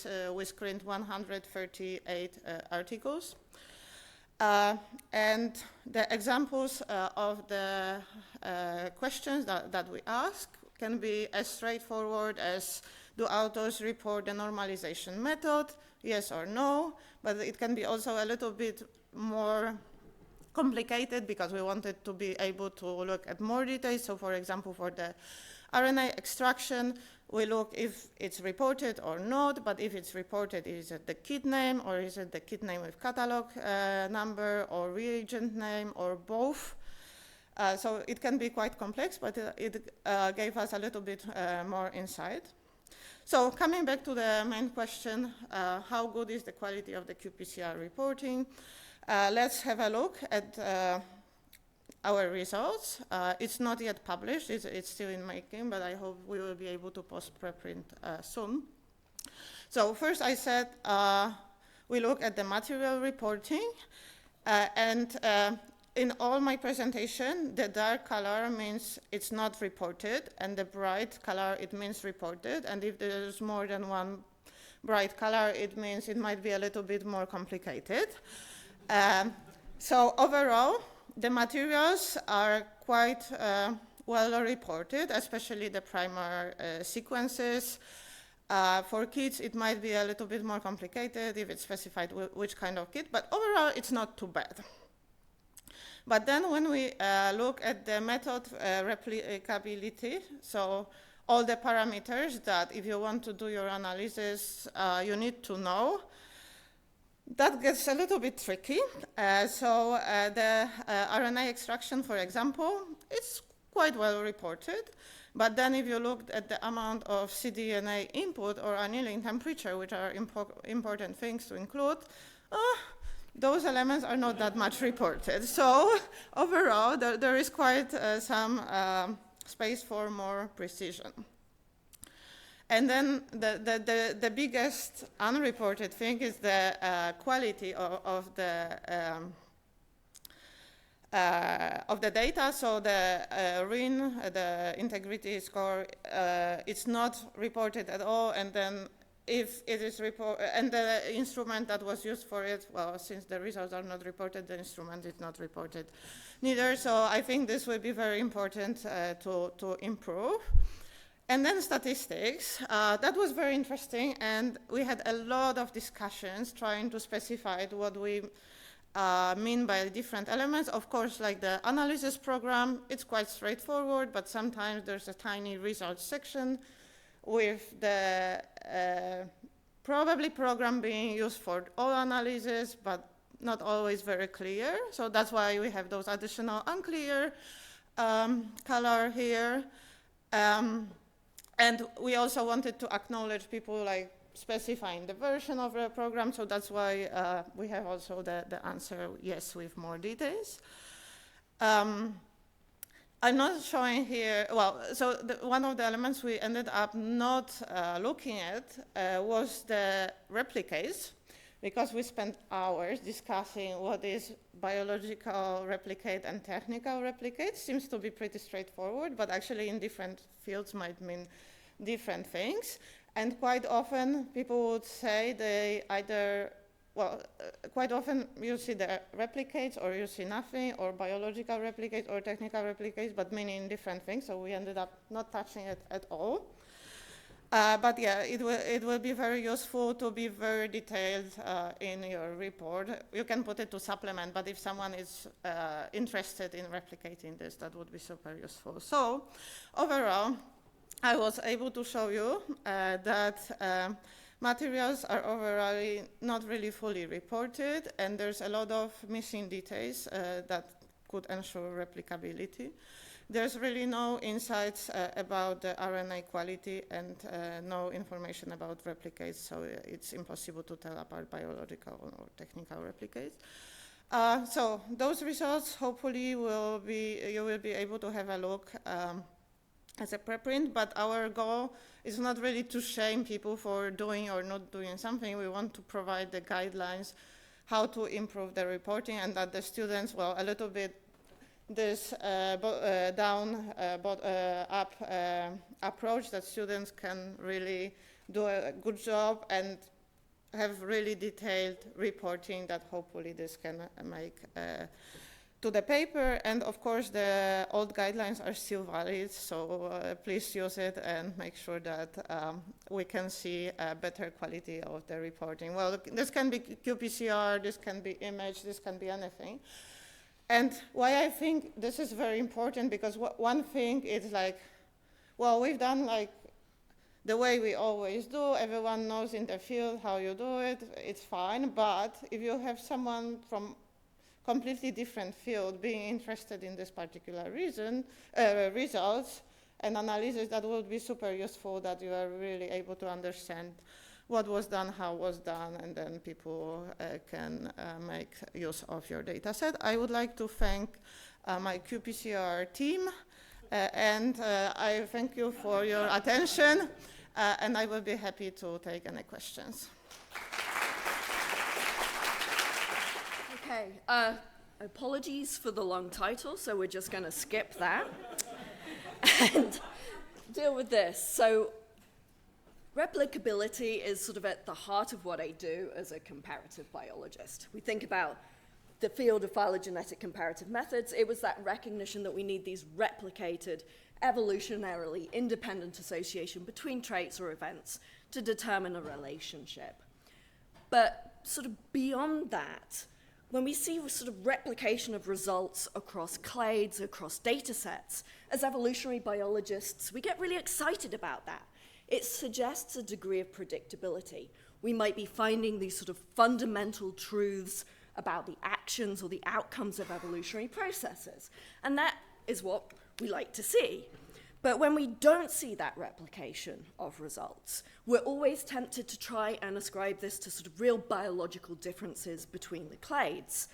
screened 138 articles. And the examples of the questions that we ask can be as straightforward as, do authors report the normalization method, yes or no, but it can be also a little bit more complicated because we wanted to be able to look at more details. So for example, for the RNA extraction, we look if it's reported or not, but if it's reported, is it the kit name, or is it the kit name with catalog number, or reagent name, or both? So it can be quite complex, but it gave us a little bit more insight. So coming back to the main question, how good is the quality of the qPCR reporting? Let's have a look at our results. It's not yet published, it's still in making, but I hope we will be able to post preprint soon. So first I said we look at the material reporting, and in all my presentation, the dark color means it's not reported, and the bright color, it means reported, and if there's more than one bright color, it means it might be a little bit more complicated. So overall, the materials are quite well reported, especially the primer sequences. For kits, it might be a little bit more complicated if it's specified which kind of kit, but overall, it's not too bad. But then when we look at the method replicability, so all the parameters that if you want to do your analysis, you need to know, that gets a little bit tricky. So the RNA extraction, for example, it's quite well reported. But then if you look at the amount of cDNA input or annealing temperature, which are important things to include, those elements are not that much reported. So overall, there is quite some space for more precision. And then the biggest unreported thing is the quality of the data. So the RIN, the integrity score, it's not reported at all. And then if it is reported, and the instrument that was used for it, well, since the results are not reported, the instrument is not reported neither. So I think this will be very important to improve. And then statistics, that was very interesting, and we had a lot of discussions trying to specify what we mean by different elements. Of course, like the analysis program, it's quite straightforward, but sometimes there's a tiny results section with the probably program being used for all analysis, but not always very clear. So that's why we have those additional unclear color here. And we also wanted to acknowledge people like specifying the version of the program, so that's why we have also the answer yes with more details. I'm not showing here, well, so one of the elements we ended up not looking at was the replicates, because we spent hours discussing what is biological replicate and technical replicate. Seems to be pretty straightforward, but actually in different fields might mean different things. And quite often people would say they either, well, quite often you see the replicates or you see nothing, or biological replicates or technical replicates, but meaning different things. So we ended up not touching it at all. But yeah, it will be very useful to be very detailed in your report. You can put it to supplement, but if someone is interested in replicating this, that would be super useful. So overall, I was able to show you that materials are overall not really fully reported, and there's a lot of missing details that could ensure replicability. There's really no insights about the RNA quality and no information about replicates, so it's impossible to tell apart biological or technical replicates. So those results, hopefully, you will be able to have a look as a preprint, but our goal is not really to shame people for doing or not doing something. We want to provide the guidelines how to improve the reporting, and that the students, well, a little bit this down-up approach, that students can really do a good job and have really detailed reporting that hopefully this can make to the paper. And of course the old guidelines are still valid, so please use it and make sure that we can see a better quality of the reporting. Well, this can be qPCR, this can be image, this can be anything. And why I think this is very important, because one thing is like, well, we've done like the way we always do, everyone knows in the field how you do it, it's fine, but if you have someone from completely different field being interested in this particular results and analysis, that would be super useful, that you are really able to understand what was done, how was done, and then people can make use of your data set. I would like to thank my qPCR team, and I thank you for your attention, and I will be happy to take any questions. Okay, apologies for the long title, so we're just going to skip that and deal with this. So, replicability is sort of at the heart of what I do as a comparative biologist. We think about the field of phylogenetic comparative methods. It was that recognition that we need these replicated, evolutionarily independent association between traits or events to determine a relationship. But sort of beyond that, when we see sort of replication of results across clades, across data sets, as evolutionary biologists, we get really excited about that. It suggests a degree of predictability. We might be finding these sort of fundamental truths about the actions or the outcomes of evolutionary processes. And that is what we like to see. But when we don't see that replication of results, we're always tempted to try and ascribe this to sort of real biological differences between the clades.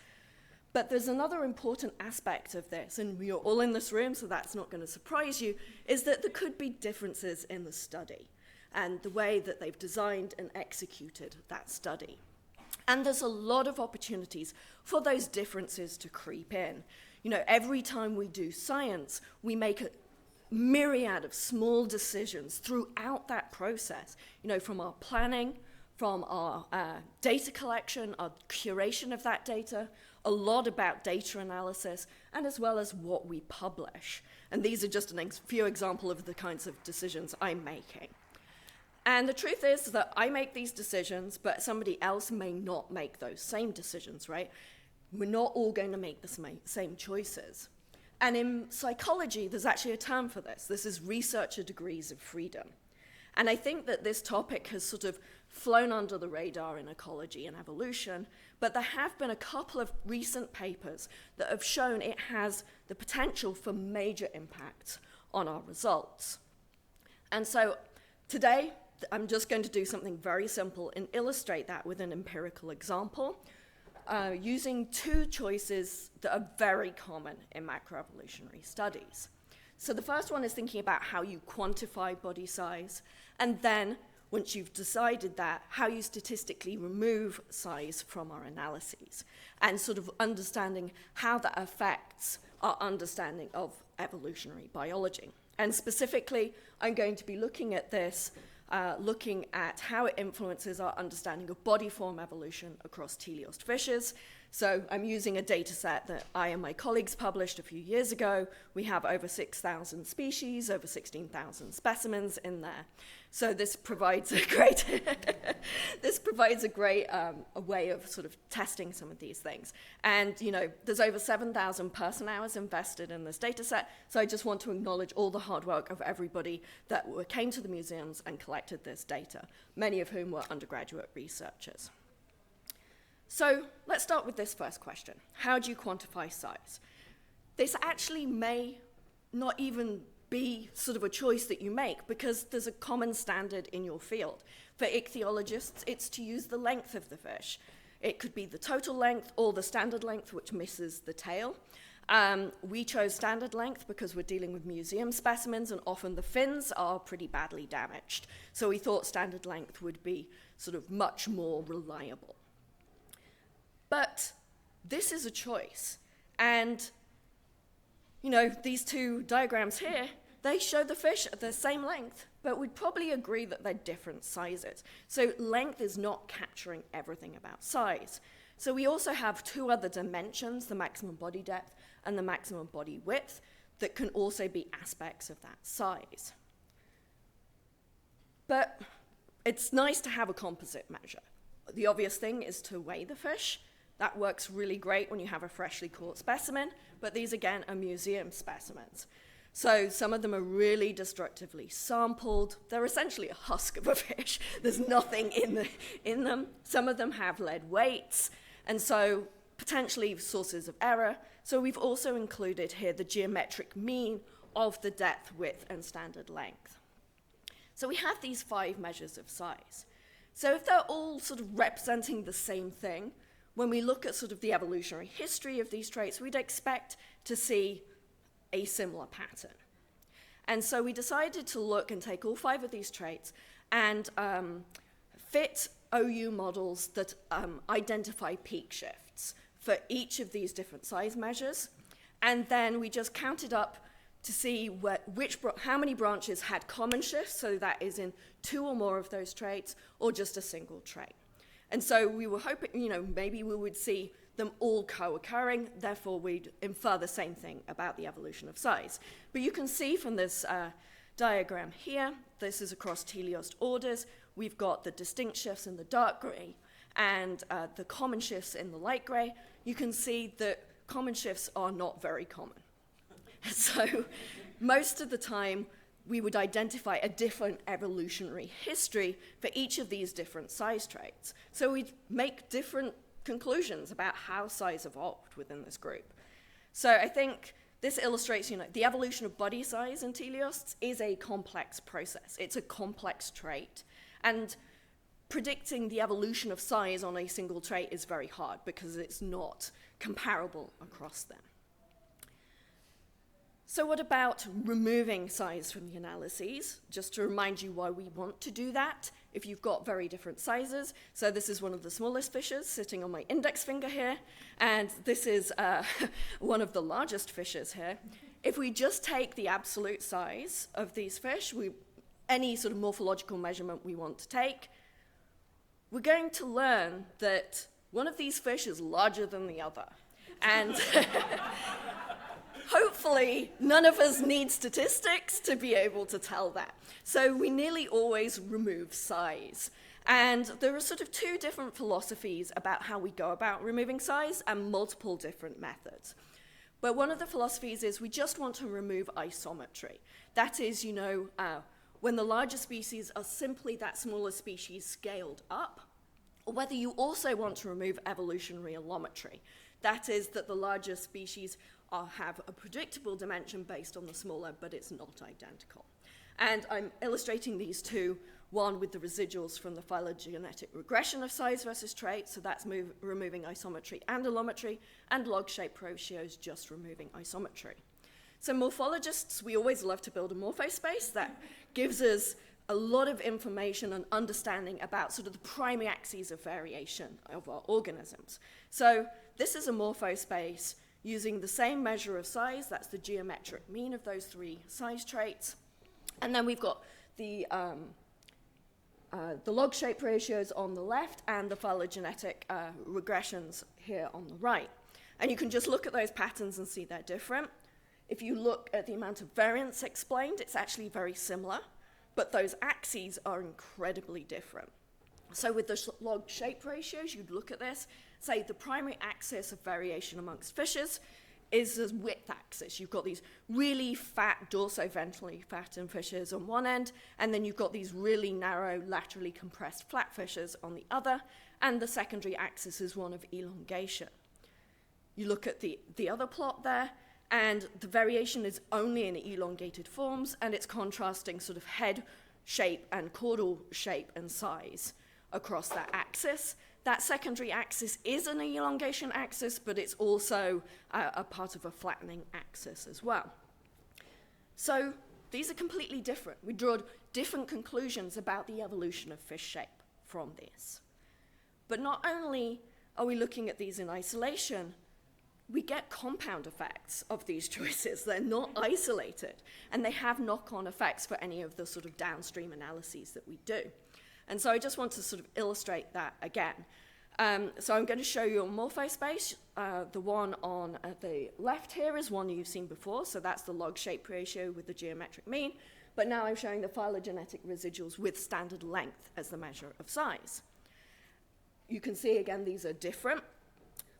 But there's another important aspect of this, and you're all in this room, so that's not going to surprise you, is that there could be differences in the study and the way that they've designed and executed that study. And there's a lot of opportunities for those differences to creep in. You know, every time we do science, we make a myriad of small decisions throughout that process, you know, from our planning, from our data collection, our curation of that data, a lot about data analysis, and as well as what we publish. And these are just a few examples of the kinds of decisions I'm making. And the truth is that I make these decisions, but somebody else may not make those same decisions, right? We're not all going to make the same choices. And in psychology, there's actually a term for this. This is researcher degrees of freedom. And I think that this topic has sort of flown under the radar in ecology and evolution, but there have been a couple of recent papers that have shown it has the potential for major impact on our results. And so today, I'm just going to do something very simple and illustrate that with an empirical example, using two choices that are very common in macroevolutionary studies. So the first one is thinking about how you quantify body size, and then once you've decided that, how you statistically remove size from our analyses, and sort of understanding how that affects our understanding of evolutionary biology. And specifically, I'm going to be looking at this, looking at how it influences our understanding of body form evolution across teleost fishes. So I'm using a data set that I and my colleagues published a few years ago. We have over 6,000 species, over 16,000 specimens in there. So this provides a great, a way of sort of testing some of these things. And, you know, there's over 7,000 person hours invested in this data set. So I just want to acknowledge all the hard work of everybody that came to the museums and collected this data, many of whom were undergraduate researchers. So let's start with this first question. How do you quantify size? This actually may not even be sort of a choice that you make, because there's a common standard in your field. For ichthyologists, it's to use the length of the fish. It could be the total length or the standard length, which misses the tail. We chose standard length because we're dealing with museum specimens, and often the fins are pretty badly damaged. So we thought standard length would be sort of much more reliable. But this is a choice. And, you know, these two diagrams here, they show the fish at the same length, but we'd probably agree that they're different sizes. So length is not capturing everything about size. So we also have two other dimensions, the maximum body depth and the maximum body width, that can also be aspects of that size. But it's nice to have a composite measure. The obvious thing is to weigh the fish. That works really great when you have a freshly caught specimen, but these again are museum specimens. So some of them are really destructively sampled. They're essentially a husk of a fish. There's nothing in them. Some of them have lead weights, and so potentially sources of error. So we've also included here the geometric mean of the depth, width, and standard length. So we have these 5 measures of size. So if they're all sort of representing the same thing, when we look at sort of the evolutionary history of these traits, we'd expect to see a similar pattern. And so we decided to look and take all 5 of these traits and fit OU models that identify peak shifts for each of these different size measures. And then we just counted up to see how many branches had common shifts, so that is in 2 or more of those traits, or just a single trait. And so we were hoping, you know, maybe we would see them all co-occurring, therefore we'd infer the same thing about the evolution of size. But you can see from this diagram here, this is across teleost orders, we've got the distinct shifts in the dark gray and the common shifts in the light gray. You can see that common shifts are not very common. So most of the time, we would identify a different evolutionary history for each of these different size traits. So we'd make different conclusions about how size evolved within this group. So I think this illustrates, you know, the evolution of body size in teleosts is a complex process. It's a complex trait. And predicting the evolution of size on a single trait is very hard because it's not comparable across them. So what about removing size from the analyses? Just to remind you why we want to do that, if you've got very different sizes. So this is one of the smallest fishes sitting on my index finger here, and this is one of the largest fishes here. If we just take the absolute size of these fish, any sort of morphological measurement we want to take, we're going to learn that one of these fish is larger than the other. And hopefully, none of us need statistics to be able to tell that. So we nearly always remove size. And there are sort of 2 different philosophies about how we go about removing size and multiple different methods. But one of the philosophies is we just want to remove isometry. That is, you know, when the larger species are simply that smaller species scaled up, or whether you also want to remove evolutionary allometry. That is that the larger species have a predictable dimension based on the smaller, but it's not identical. And I'm illustrating these 2, one with the residuals from the phylogenetic regression of size versus trait, so that's removing isometry and allometry, and log shape ratios just removing isometry. So morphologists, we always love to build a morphospace that gives us a lot of information and understanding about sort of the primary axes of variation of our organisms. So this is a morphospace using the same measure of size, that's the geometric mean of those 3 size traits. And then we've got the log shape ratios on the left and the phylogenetic regressions here on the right. And you can just look at those patterns and see they're different. If you look at the amount of variance explained, it's actually very similar, but those axes are incredibly different. So with the log shape ratios, you'd look at this, say the primary axis of variation amongst fishes is the width axis. You've got these really fat, dorsoventrally fattened fishes on one end, and then you've got these really narrow, laterally compressed flat fishes on the other, and the secondary axis is one of elongation. You look at the other plot there, and the variation is only in elongated forms, and it's contrasting sort of head shape and caudal shape and size across that axis. That secondary axis is an elongation axis, but it's also a part of a flattening axis as well. So these are completely different. We draw different conclusions about the evolution of fish shape from this. But not only are we looking at these in isolation, we get compound effects of these choices. They're not isolated, and they have knock-on effects for any of the sort of downstream analyses that we do. And so I just want to sort of illustrate that again. So I'm going to show you a morphospace. The one on the left here is one you've seen before, so that's the log shape ratio with the geometric mean. But now I'm showing the phylogenetic residuals with standard length as the measure of size. You can see, again, these are different.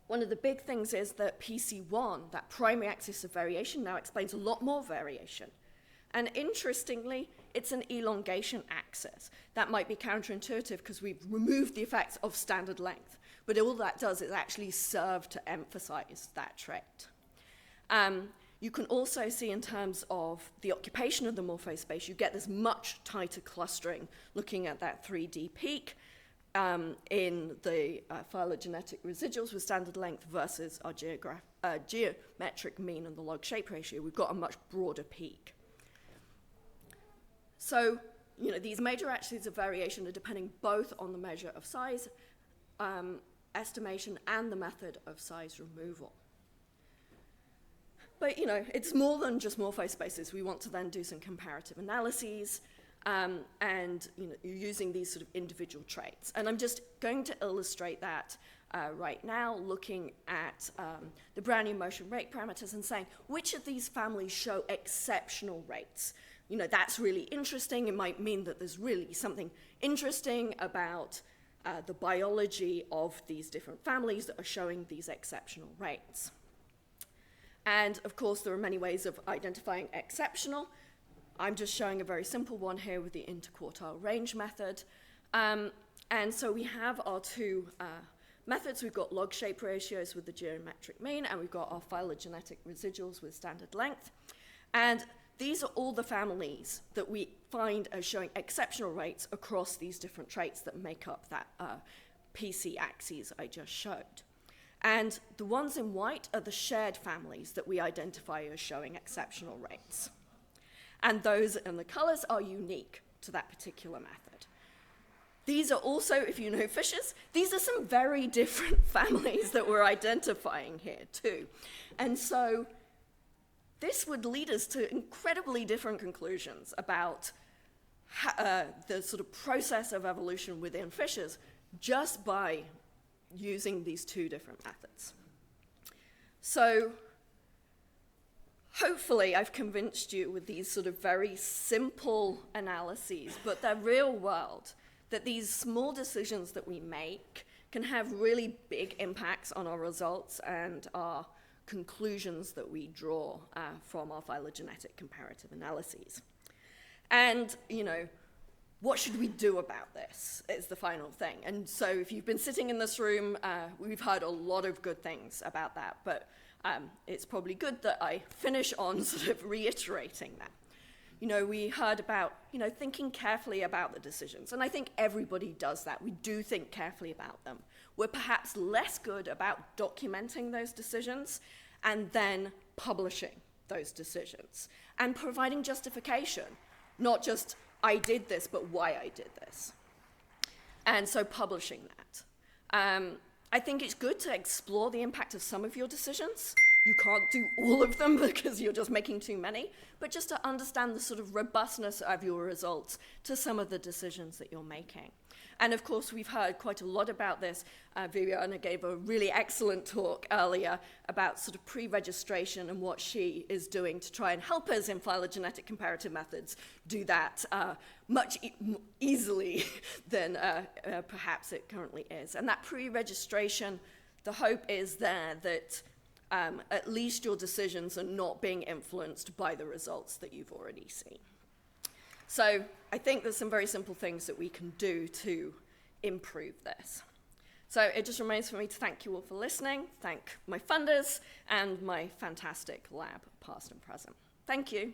One of the big things is that PC1, that primary axis of variation, now explains a lot more variation. And interestingly, it's an elongation axis. That might be counterintuitive because we've removed the effects of standard length, but all that does is actually serve to emphasize that trait. You can also see in terms of the occupation of the morphospace, you get this much tighter clustering looking at that 3D peak in the phylogenetic residuals with standard length versus our geometric mean and the log shape ratio. We've got a much broader peak. So, these major axes of variation are depending both on the measure of size estimation and the method of size removal. But, it's more than just morphospaces. We want to then do some comparative analyses and, using these sort of individual traits. And I'm just going to illustrate that right now, looking at the Brownian motion rate parameters and saying, which of these families show exceptional rates? That's really interesting. It might mean that there's really something interesting about the biology of these different families that are showing these exceptional rates. And of course, there are many ways of identifying exceptional. I'm just showing a very simple one here with the interquartile range method. And so we have our 2 methods. We've got log shape ratios with the geometric mean, and we've got our phylogenetic residuals with standard length. And these are all the families that we find as showing exceptional rates across these different traits that make up that PC axes I just showed. And the ones in white are the shared families that we identify as showing exceptional rates. And those in the colors are unique to that particular method. These are also, if you know fishes, these are some very different families that we're identifying here too. And so this would lead us to incredibly different conclusions about the sort of process of evolution within fishes just by using these 2 different methods. So hopefully I've convinced you with these sort of very simple analyses, but they're real world, that these small decisions that we make can have really big impacts on our results and our conclusions that we draw from our phylogenetic comparative analyses. And, what should we do about this is the final thing. And so if you've been sitting in this room, we've heard a lot of good things about that, but it's probably good that I finish on sort of reiterating that. We heard about, thinking carefully about the decisions, and I think everybody does that. We do think carefully about them. We're perhaps less good about documenting those decisions and then publishing those decisions and providing justification, not just I did this, but why I did this. And so publishing that. I think it's good to explore the impact of some of your decisions. You can't do all of them because you're just making too many, but just to understand the sort of robustness of your results to some of the decisions that you're making. And of course, we've heard quite a lot about this. Viviana gave a really excellent talk earlier about sort of pre-registration and what she is doing to try and help us in phylogenetic comparative methods do that much easily than perhaps it currently is. And that pre-registration, the hope is there that at least your decisions are not being influenced by the results that you've already seen. So I think there's some very simple things that we can do to improve this. So it just remains for me to thank you all for listening, thank my funders, and my fantastic lab, past and present. Thank you.